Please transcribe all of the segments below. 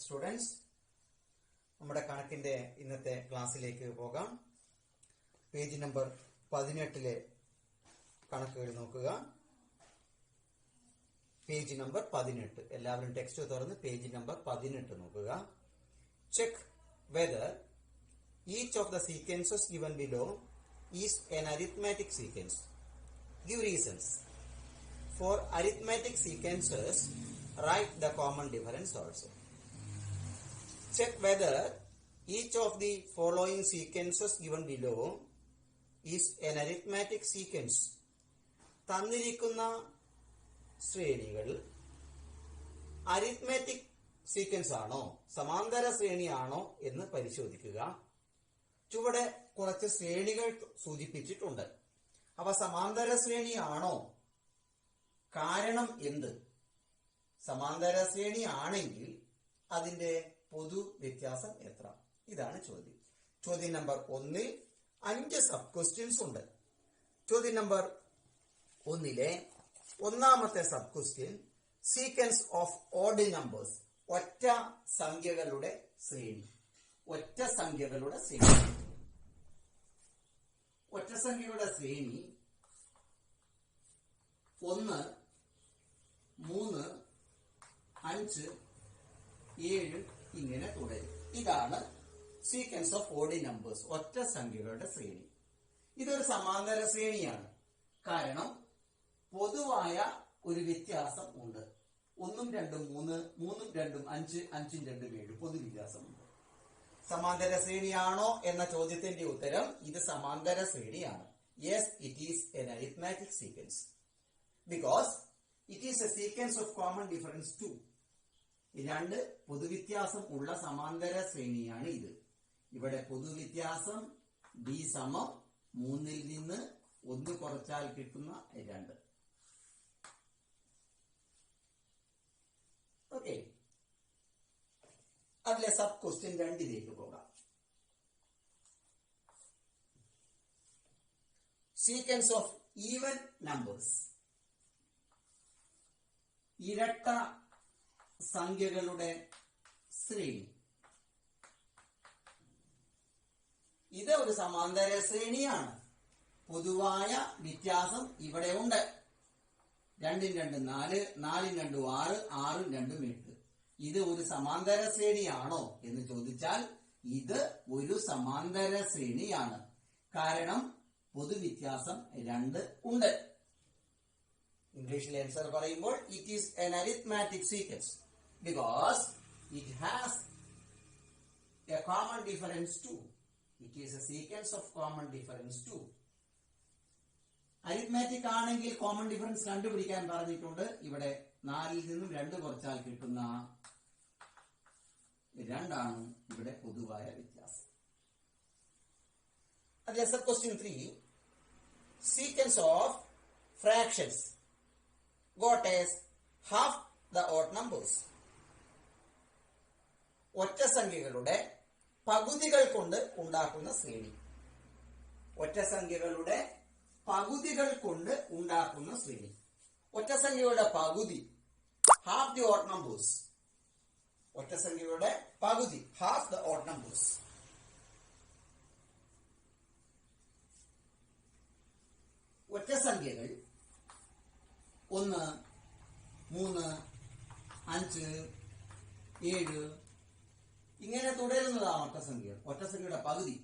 Students, നമ്മുടെ കണക്കിന്റെ ഇന്നത്തെ ക്ലാസ്സിലേക്ക് പോകാം. പേജ് നമ്പർ 18 കണക്കുകൾ നോക്കുക. Page number 18. എല്ലാവരും ടെക്സ്റ്റ് തുറന്ന് പേജ് നമ്പർ 18 നോക്കുക. Check whether each of the sequences given below is an arithmetic sequence. Give reasons. For arithmetic sequences, write the common difference also. Check whether each of the following sequences given below is an arithmetic sequence. തന്നിരിക്കുന്ന ശ്രേണികൾ arithmetic sequence ആണോ, സമാന്തര ശ്രേണിയാണോ എന്ന് പരിശോധിക്കുക. ചുവടെ കുറച്ച് ശ്രേണികൾ സൂചിപ്പിച്ചിട്ടുണ്ട്. അവ സമാന്തര ശ്രേണിയാണോ? കാരണം എന്ത്? സമാന്തര ശ്രേണി ആണെങ്കിൽ അതിന്റെ പൊതു വ്യത്യാസം എത്ര? ഇതാണ് ചോദ്യം. ചോദ്യം നമ്പർ 1 5 സബ് ക്വസ്റ്റ്യൻസ് ഉണ്ട്. ചോദ്യം നമ്പർ 1 ഒന്നാമത്തെ sub question, sequence of odd numbers, ഒറ്റ സംഖ്യകളുടെ ശ്രേണി. ഒറ്റ സംഖ്യകളുടെ ശ്രേണി 1 3 5 7 ഇങ്ങനെ തുടരും. ഇതാണ് സീക്വൻസ് ഓഫ് ഓഡ് നമ്പേഴ്സ്, ഒറ്റ സംഖ്യകളുടെ ശ്രേണി. ഇതൊരു സമാന്തര ശ്രേണിയാണ്. കാരണം പൊതുവായ ഒരു വ്യത്യാസം ഉണ്ട്. 1 2 3 3 2 5 5 2 7 പൊതു വ്യത്യാസമുണ്ട്. സമാന്തര ശ്രേണിയാണോ എന്ന ചോദ്യത്തിന്റെ ഉത്തരം ഇത് സമാന്തര ശ്രേണിയാണ്. Yes, it is an arithmetic sequence because it is A sequence of common difference 2. രണ്ട് പൊതുവ്യത്യാസം ഉള്ള സമാന്തര ശ്രേണിയാണ് ഇത്. ഇവിടെ പൊതുവ്യത്യാസം d സമം 3 ൽ നിന്ന് 1 കുറച്ചാൽ കിട്ടുന്ന 2. ഓക്കെ, അതിലെ സബ് ക്വസ്റ്റ്യൻ 2 പോകാം. സീക്വൻസ് ഓഫ് ഈവൻ നമ്പേഴ്സ്, ഇരട്ട സംഖ്യകളുടെ ശ്രേണി. ഇത് ഒരു സമാന്തര ശ്രേണിയാണ്. പൊതുവായ വ്യത്യാസം ഇവിടെ ഉണ്ട്. 2 2 4 4 2 6 6 2 8. ഇത് ഒരു സമാന്തര ശ്രേണിയാണോ എന്ന് ചോദിച്ചാൽ ഇത് ഒരു സമാന്തര ശ്രേണിയാണ്. കാരണം പൊതുവ്യത്യാസം 2 ഉണ്ട്. ഇംഗ്ലീഷിൽ ആൻസർ പറയുമ്പോൾ it is an arithmetic sequence because it has A common difference 2. It is A sequence of common difference 2. Arithmetic ആണെങ്കിൽ കോമൺ ഡിഫറൻസ് കണ്ടുപിടിക്കാൻ പറഞ്ഞിട്ടുണ്ട്. ഇവിടെ 4 ൽ നിന്നും 2 കുറച്ചാൽ കിട്ടുന്ന 2 ആണ് ഇവിടെ പൊതുവായ വ്യത്യാസം. അതിലെ sub question 3, sequence of fractions got as half the odd numbers. ഒറ്റ സംഖ്യകളുടെ പകുതികൾ കൊണ്ട് ഉണ്ടാക്കുന്ന ശ്രേണി. ഒറ്റ സംഖ്യകളുടെ പകുതികൾ കൊണ്ട് ഉണ്ടാക്കുന്ന ശ്രേണി. ഒറ്റ സംഖ്യയുടെ പകുതി ഹാഫ് ദി ഓഡ് നമ്പേഴ്സ്. ഒറ്റ സംഖ്യയുടെ പകുതി ഹാഫ് ദ ഓഡ് നമ്പേഴ്സ്. ഒറ്റ സംഖ്യകൾ 1 3 5 7 ഇങ്ങനെ തുടരുന്നതാണ് ഒറ്റ സംഖ്യ. ഒറ്റ സംഖ്യയുടെ പകുതി.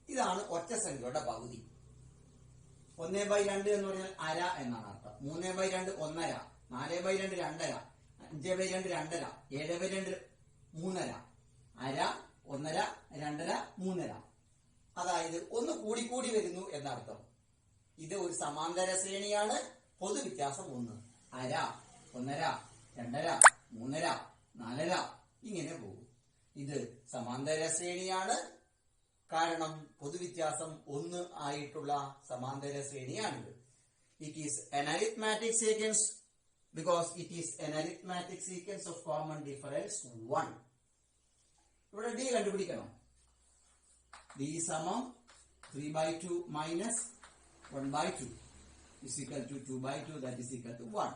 ഇതാണ് ഒറ്റ സംഖ്യയുടെ പകുതി. 1/2 എന്ന് പറഞ്ഞാൽ അര എന്നാണ് അർത്ഥം. 3/2 1/2, 4/2 2/2, 5/2 2/2, 7/2 3/2. അര 1/2 2/2 3/2. അതായത് ഒന്ന് കൂടിക്കൂടി വരുന്നു എന്നർത്ഥം. ഇത് ഒരു സമാന്തര ശ്രേണിയാണ്. പൊതുവ്യത്യാസം 1. അര 1/2 2/2 3/2 4/2 ഇങ്ങനെ പോകും. ഇത് സമാന്തര ശ്രേണിയാണ്. കാരണം പൊതുവ്യത്യാസം 1 ആയിട്ടുള്ള സമാന്തര ശ്രേണിയാണിത്. It is an arithmetic sequence because it is an arithmetic sequence of common difference 1. ഇവിടെ d കണ്ടുപിടിക്കണം. d സമം 3/2 minus 1/2 is equal to 2/2, that is equal to 1.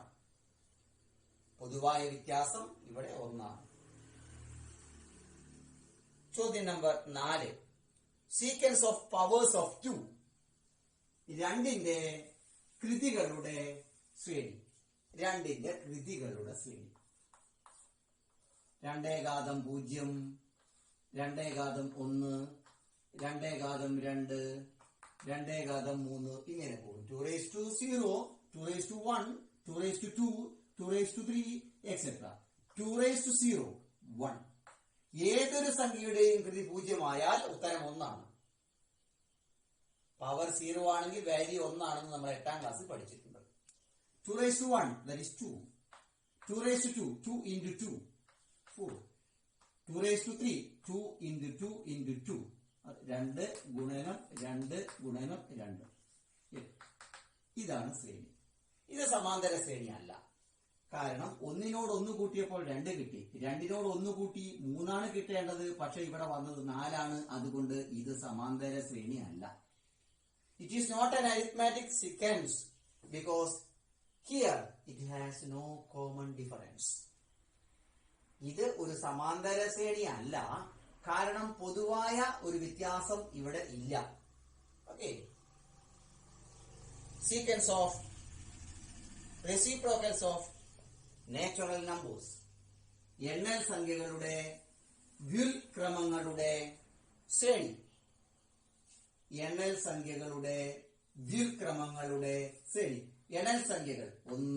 പൊതുവായ വ്യത്യാസം ഇവിടെ 1 ആണ്. ചോദ്യം number 4. Sequence of powers of 2. 2ന്റെ കൃതികളുടെ ശ്രേണി. 2ന്റെ കൃതികളുടെ ശ്രേണി. 2 ഘാതം 0, 2 ഘാതം 1, 2 ഘാതം 2, 2 ഘാതം 3 ഇങ്ങനെ പോകും. 2 raised to 0, 2 raised to 1, 2 raised to 2, 2 raised to 3, etc. 2 raised to 0, 1. ഏതൊരു സംഖ്യയുടെയും കൃതി 0 ആയാൽ ഉത്തരം 1 ആണ്. പവർ 0 ആണെങ്കിൽ വാല്യൂ 1 ആണെന്ന് നമ്മൾ 8ാം ക്ലാസ്സിൽ പഠിച്ചിട്ടുണ്ട്. 2 raised to 1, that is 2. 2 raised to 2, 2 into 2, 4. 2 raised to 3, 2 into 2 into 2. 2 ഗുണനം 2 ഗുണനം 2. ഇതാണ് ശ്രേണി. ഇത് സമാന്തര ശ്രേണി അല്ല. കാരണം 1നോട് 1 കൂട്ടിയപ്പോൾ 2 കിട്ടി. 2നോട് 1 കൂട്ടി 3 ആണ് കിട്ടേണ്ടത്. പക്ഷെ ഇവിടെ വന്നത് 4 ആണ്. അതുകൊണ്ട് ഇത് സമാന്തര ശ്രേണി അല്ല. It is not an arithmetic sequence because here it has no common difference. ഇത് ഒരു സമാന്തര ശ്രേണി അല്ല. കാരണം പൊതുവായ ഒരു വ്യത്യാസം ഇവിടെ ഇല്ല. Okay. Sequence of reciprocals of natural numbers. എണ്ണൽ സംഖ്യകളുടെ വ്യുൽക്രമങ്ങളുടെ ശ്രേണി. എണ്ണൽ സംഖ്യകളുടെ വ്യുൽക്രമങ്ങളുടെ ശ്രേണി. എണ്ണൽ സംഖ്യകൾ 1,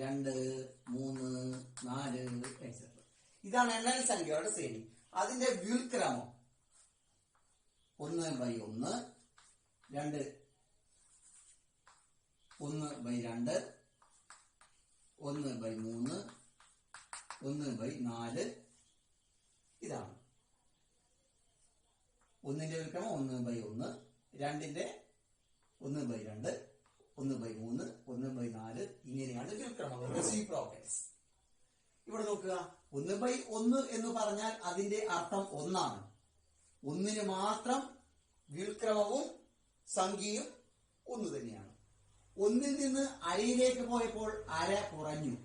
2, 3, 4, etc. ഇതാണ് എണ്ണൽ സംഖ്യകളുടെ ശ്രേണി. അതിന്റെ വ്യുൽക്രമം 1/1, 2, 1/2, 1/3, 1/4. ഇതാണ് 1ന്റെ വ്യുൽക്രമം 1/1, 2ന്റെ 1/2, 1/3, 1/4. ഇങ്ങനെയാണ് വ്യുൽക്രമങ്ങൾ, റെസിപ്രോക്കൽസ്. ഇവിടെ നോക്കുക, 1/1 എന്ന് പറഞ്ഞാൽ അതിന്റെ അർത്ഥം 1 ആണ്. 1ന് മാത്രം വ്യുൽക്രമവും സംഖ്യയും 1 തന്നെയാണ്. 1ൽ നിന്ന് അരയിലേക്ക് പോയപ്പോൾ അര കുറഞ്ഞു.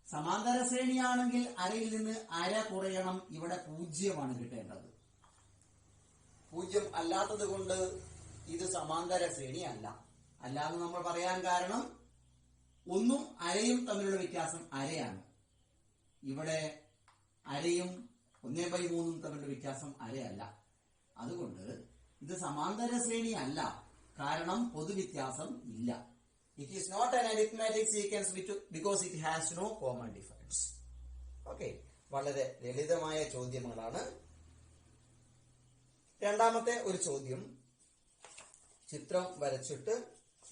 സമാന്തര ശ്രേണിയാണെങ്കിൽ അരയിൽ നിന്ന് അര കുറയണം. ഇവിടെ 0 കിട്ടേണ്ടത്. 0 അല്ലാത്തത് കൊണ്ട് ഇത് സമാന്തര ശ്രേണി അല്ല. അല്ലാതെ നമ്മൾ പറയാൻ കാരണം 1ഉം അരയും തമ്മിലുള്ള വ്യത്യാസം അരയാണ്. ഇവിടെ അരയും 1/3 തമ്മിലുള്ള വ്യത്യാസം അരയല്ല. അതുകൊണ്ട് ഇത് സമാന്തര ശ്രേണി അല്ല. കാരണം പൊതുവ്യത്യാസം ഇല്ല. It is not an arithmetic sequence because it has no common difference. Okay. വളരെ ലളിതമായ ചോദ്യങ്ങളാണ്. രണ്ടാമത്തെ ഒരു ചോദ്യം ചിത്രം വരച്ചിട്ട്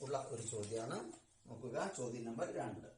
ഉള്ള ഒരു ചോദ്യമാണ്. നോക്കുക, ചോദ്യം നമ്പർ 2.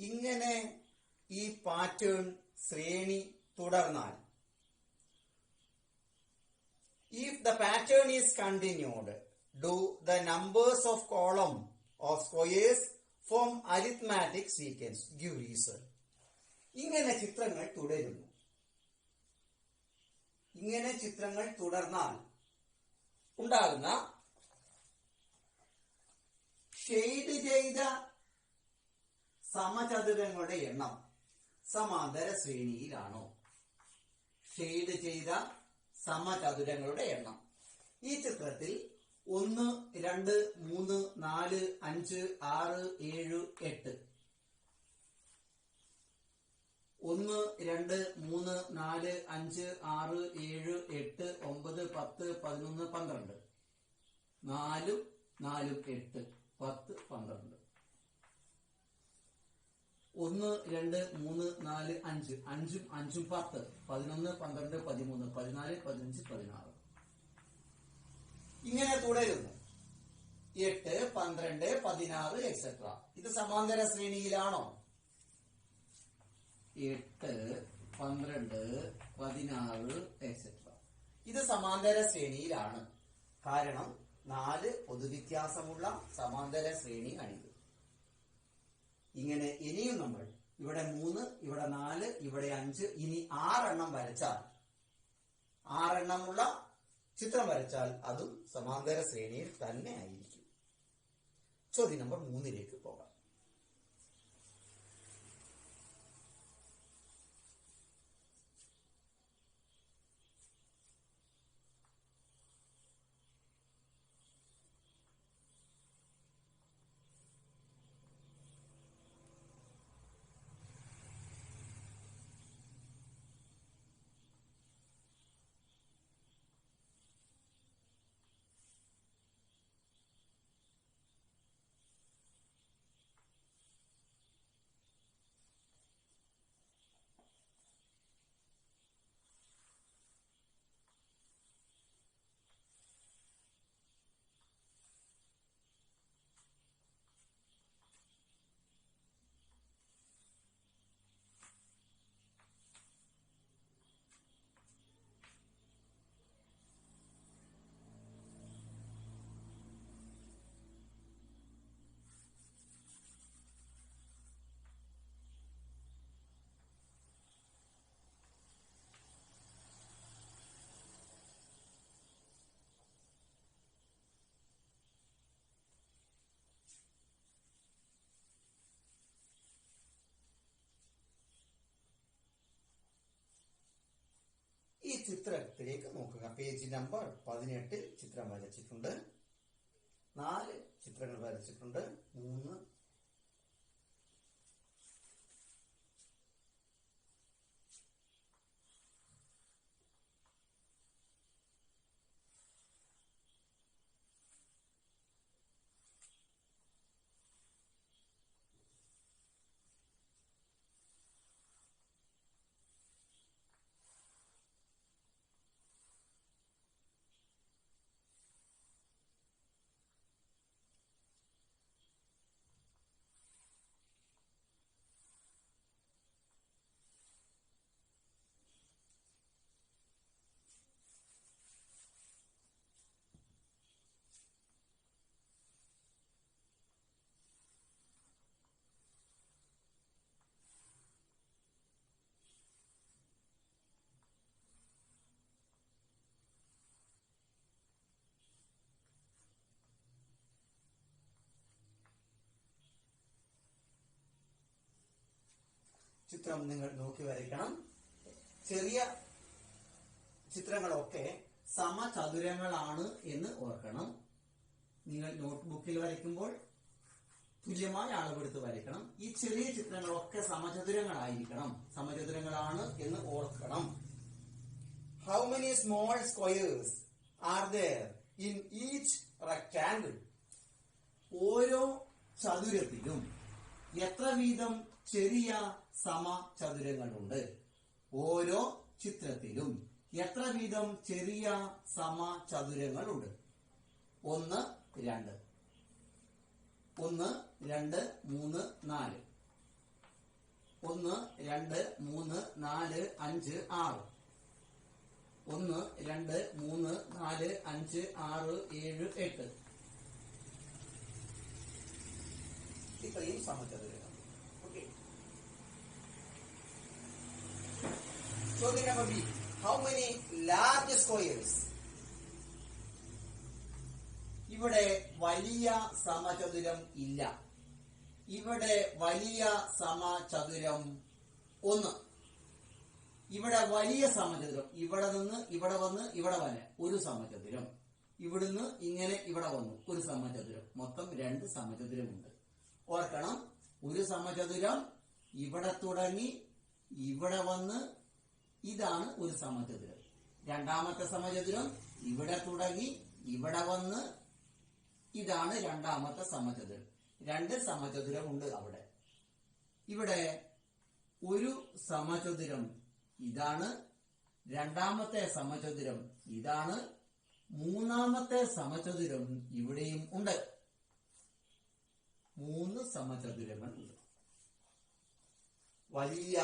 ഇങ്ങനെ ഈ പാറ്റേൺ ശ്രേണി തുടർന്നാൽ, if the pattern is continued, do the numbers of column of squares form arithmetic sequence? Give reason. ഇങ്ങനെ ചിത്രങ്ങൾ തുടരുന്നു. ഇങ്ങനെ ചിത്രങ്ങൾ തുടർന്നാൽ ഉണ്ടാകുന്ന ഷെയ്ഡ് ചെയ്ത സമചതുരങ്ങളുടെ എണ്ണം സമാന്തര ശ്രേണിയിലാണോ? ഷെയ്ഡ് ചെയ്ത സമചതുരങ്ങളുടെ എണ്ണം. ഈ ചിത്രത്തിൽ 1, 2, 3, 4, 5, 6, 7, 8. 1, 2, 3, 4, 5, 6, 7, 8, 9, 10, 11, 12. 4, 4, 8, 10, 12. 1, 2, 3, 4, 5. 5, 5, 10, 11, 12, 13, 14, 15, 16. ഇങ്ങനെ തുടരുന്നു. 8, 12, 16 എക്സെട്ര. ഇത് സമാന്തര ശ്രേണിയിലാണോ? 8, 12, 16 എക്സെട്ര. ഇത് സമാന്തര ശ്രേണിയിലാണ്. കാരണം 4 പൊതുവ്യത്യാസമുള്ള സമാന്തര ശ്രേണിയാണിത്. ഇങ്ങനെ ഇനിയും നമ്മൾ ഇവിടെ 3, ഇവിടെ 4, ഇവിടെ 5, ഇനി 6 എണ്ണം വരച്ചാൽ, 6 എണ്ണമുള്ള ചിത്രം വരച്ചാൽ അതും സമാന്തര ശ്രേണിയിൽ തന്നെ ആയിരിക്കും. ചോദ്യം നമ്പർ 3 പോകാം. ഈ ചിത്രത്തിലേക്ക് നോക്കുക. പേജ് നമ്പർ 18 ചിത്രം വരച്ചിട്ടുണ്ട്. 4 ചിത്രങ്ങൾ വരച്ചിട്ടുണ്ട്. 3, ചിത്രം നിങ്ങൾ നോക്കി വരയ്ക്കണം. ചെറിയ ചിത്രങ്ങളൊക്കെ സമചതുരങ്ങളാണ് എന്ന് ഓർക്കണം. നിങ്ങൾ നോട്ട്ബുക്കിൽ വരയ്ക്കുമ്പോൾ തുല്യമായ അളവെടുത്ത് വരയ്ക്കണം. ഈ ചെറിയ ചിത്രങ്ങളൊക്കെ സമചതുരങ്ങളായിരിക്കണം, സമചതുരങ്ങളാണ് എന്ന് ഓർക്കണം. How many small squares are there in each rectangle? ഓരോ ചതുരത്തിലും എത്ര വീതം ചെറിയ സമചതുരങ്ങളുണ്ട്? ഓരോ ചിത്രത്തിലും എത്ര വീതം ചെറിയ സമചതുരങ്ങളുണ്ട്? 1, 2, 1, 2, 3, 4. 1 2 3 4 5 6 1 2 3 4 5 6 7 8 ഇത്രയും സമചതുരങ്ങൾ. ഓക്കെ. ചോദ്യം number B. How many large squares? ഇവിടെ വലിയ സമചതുരം ഇല്ല. ഇവിടെ വലിയ സമചതുരം 1. ഇവിടെ വലിയ സമചതുരം, ഇവിടെ നിന്ന് ഇവിടെ വന്ന് ഇവിടെ വരെ ഒരു സമചതുരം, ഇവിടുന്ന് ഇങ്ങനെ ഇവിടെ വന്നു ഒരു സമചതുരം, മൊത്തം 2 സമചതുരമുണ്ട്. ഓർക്കണം, ഒരു സമചതുരം ഇവിടെ തുടങ്ങി ഇവിടെ വന്ന് ഇതാണ് ഒരു സമചതുരം. രണ്ടാമത്തെ സമചതുരം ഇവിടെ തുടങ്ങി ഇവിടെ വന്ന് ഇതാണ് രണ്ടാമത്തെ സമചതുരം. 2 സമചതുരം ഉണ്ട് അവിടെ. ഇവിടെ ഒരു സമചതുരം ഇതാണ്, രണ്ടാമത്തെ സമചതുരം ഇതാണ്, മൂന്നാമത്തെ സമചതുരം ഇവിടെയും ഉണ്ട്. 3 സമചതുരങ്ങൾ ഉണ്ട്. വലിയ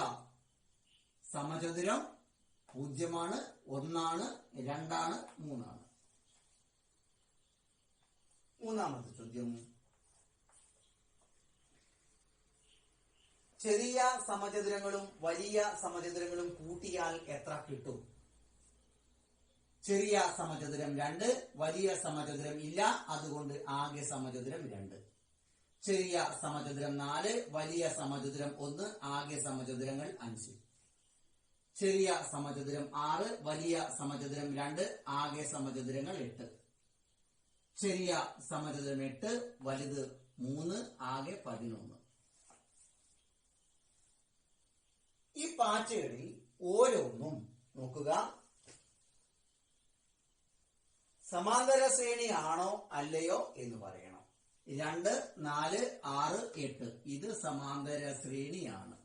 സമചതുരം 0, 1, 2, 3. മൂന്നാമത്തെ ചോദ്യം. ചെറിയ സമചതുരങ്ങളും വലിയ സമചതുരങ്ങളും കൂട്ടിയാൽ എത്ര കിട്ടും? ചെറിയ സമചതുരം 2, വലിയ സമചതുരം ഇല്ല, അതുകൊണ്ട് ആകെ സമചതുരം 2. ചെറിയ സമചതുരം 4, വലിയ സമചതുരം 1, ആകെ സമചതുരങ്ങൾ 5. ചെറിയ സമചതുരം 6, വലിയ സമചതുരം 2, ആകെ സമചതുരങ്ങൾ 8. ചെറിയ സമചതുരം 8, വലുത് 3, ആകെ 11. ഈ പാറ്റകളിൽ ഓരോന്നും നോക്കുക, സമാന്തര ശ്രേണിയാണോ അല്ലയോ എന്ന് പറയണം. 2, 4, 6, 8 ഇത് സമാന്തര ശ്രേണിയാണ്.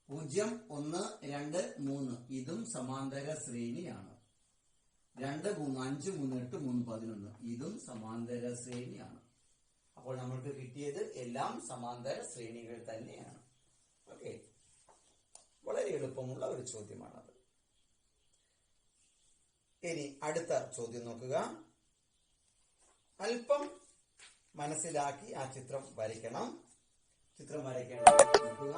0, 1, 2, 3 ഇതും സമാന്തര ശ്രേണിയാണ്. 2, 3, 5, 3, 8, 3, 11 ഇതും സമാന്തര ശ്രേണിയാണ്. അപ്പോൾ നമ്മൾക്ക് കിട്ടിയത് എല്ലാം സമാന്തര ശ്രേണികൾ തന്നെയാണ്. ഓക്കെ, വളരെ എളുപ്പമുള്ള ഒരു ചോദ്യമാണത്. ഇനി അടുത്ത ചോദ്യം നോക്കുക. അല്പം മനസ്സിലാക്കി ആ ചിത്രം വരയ്ക്കണം. ചിത്രം വരയ്ക്കേണ്ടത് നോക്കുക.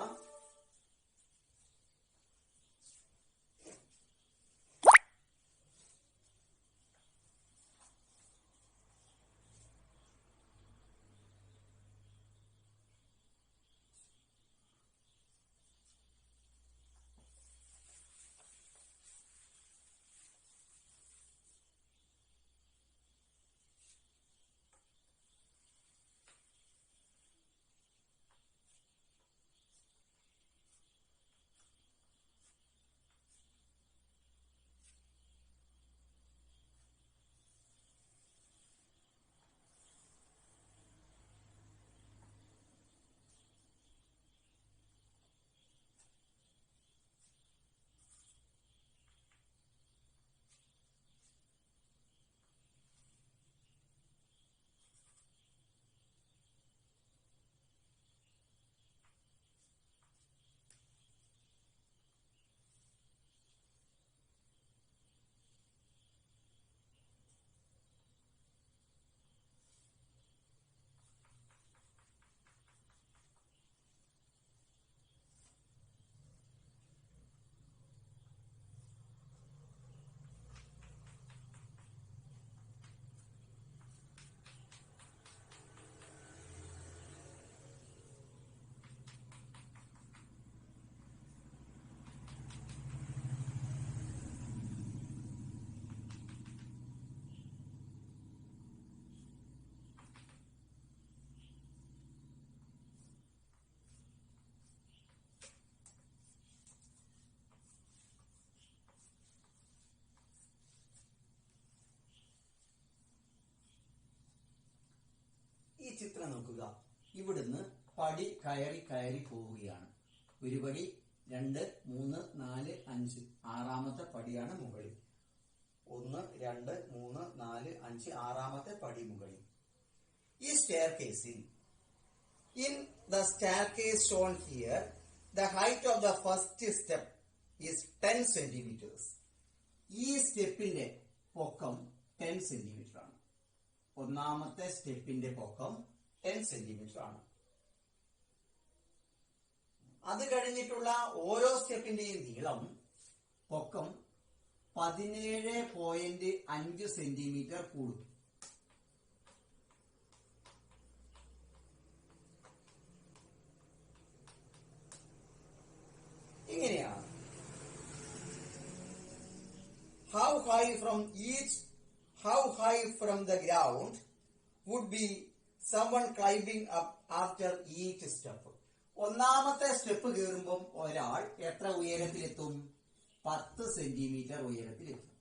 ഈ ചിത്രം നോക്കുക. ഇവിടുന്ന് പടി കയറി കയറി പോവുകയാണ്. ഒരു പടി, 2, 3, 4, 5 ആറാമത്തെ പടിയാണ് മുകളിൽ. 1, 2, 3, 4, 5 ആറാമത്തെ പടി മുകളിൽ. ഈ സ്റ്റെയർ കേസിൽ In the staircase shown here, the height of the first step is 10 centimeters. ഈ സ്റ്റെപ്പിന്റെ പൊക്കം 10 സെന്റിമീറ്റർ ആണ്. ഒന്നാമത്തെ സ്റ്റെപ്പിന്റെ പൊക്കം 10 സെന്റിമീറ്റർ ആണ്. അത് കഴിഞ്ഞിട്ടുള്ള ഓരോ സ്റ്റെപ്പിന്റെയും നീളം പൊക്കം 17.5 സെന്റിമീറ്റർ കൂടും. ഇങ്ങനെയാണ്. How high from the ground would be someone climbing up after each step? ഒന്നാമത്തെ സ്റ്റെപ്പ് കയറുമ്പോൾ ഒരാൾ എത്ര ഉയരത്തിലെത്തും? 10 സെന്റിമീറ്റർ ഉയരത്തിലെത്തും.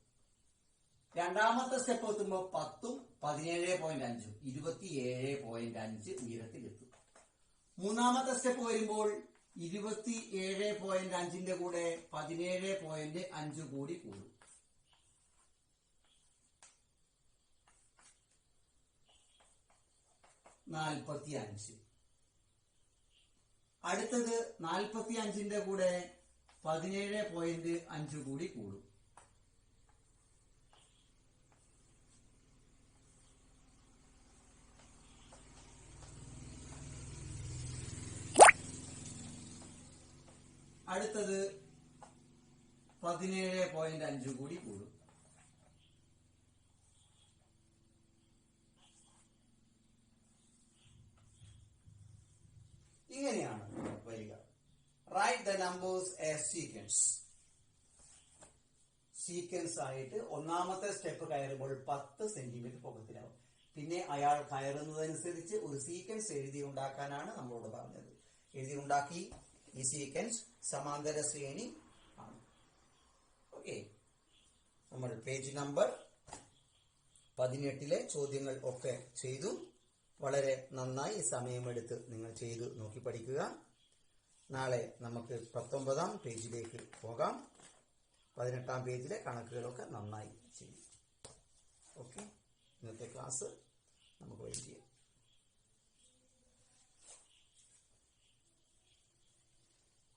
രണ്ടാമത്തെ സ്റ്റെപ്പ് എത്തുമ്പോൾ 10ഉം 17.5 27.5 ഉയരത്തിലെത്തും. മൂന്നാമത്തെ സ്റ്റെപ്പ് വരുമ്പോൾ 27.5ന്റെ കൂടെ 17.5 കൂടി കൂടും. 45. അടുത്തത് 45ന്റെ കൂടെ 17.5 കൂടി കൂടും. അടുത്തത് 17.5 കൂടി കൂടും. ഇങ്ങനെയാണ് വരിക. Write the numbers as sequence. Sequence ആയിട്ട് ഒന്നാമത്തെ സ്റ്റെപ്പ് കയറുമ്പോൾ 10 സെന്റിമീറ്റർ പൊക്കത്തിലാവും. പിന്നെ അയാൾ കയറുന്നതനുസരിച്ച് ഒരു സീക്വൻസ് എഴുതി ഉണ്ടാക്കാനാണ് നമ്മളോട് പറഞ്ഞത്. എഴുതി ഉണ്ടാക്കി. ഈ സീക്വൻസ് സമാന്തര ശ്രേണി ആണ്. ഓക്കെ, നമ്മൾ പേജ് നമ്പർ 18 ചോദ്യങ്ങൾ ഒക്കെ ചെയ്തു. വളരെ നന്നായി സമയമെടുത്ത് നിങ്ങൾ ചെയ്തു നോക്കി പഠിക്കുക. നാളെ നമുക്ക് 19ാം പേജിലേക്ക് പോകാം. 18ാം പേജിലെ കണക്കുകളൊക്കെ നന്നായി ചെയ്യും. ഓക്കെ, ഇന്നത്തെ ക്ലാസ് നമുക്ക് വൈകിട്ട് ചെയ്യാം.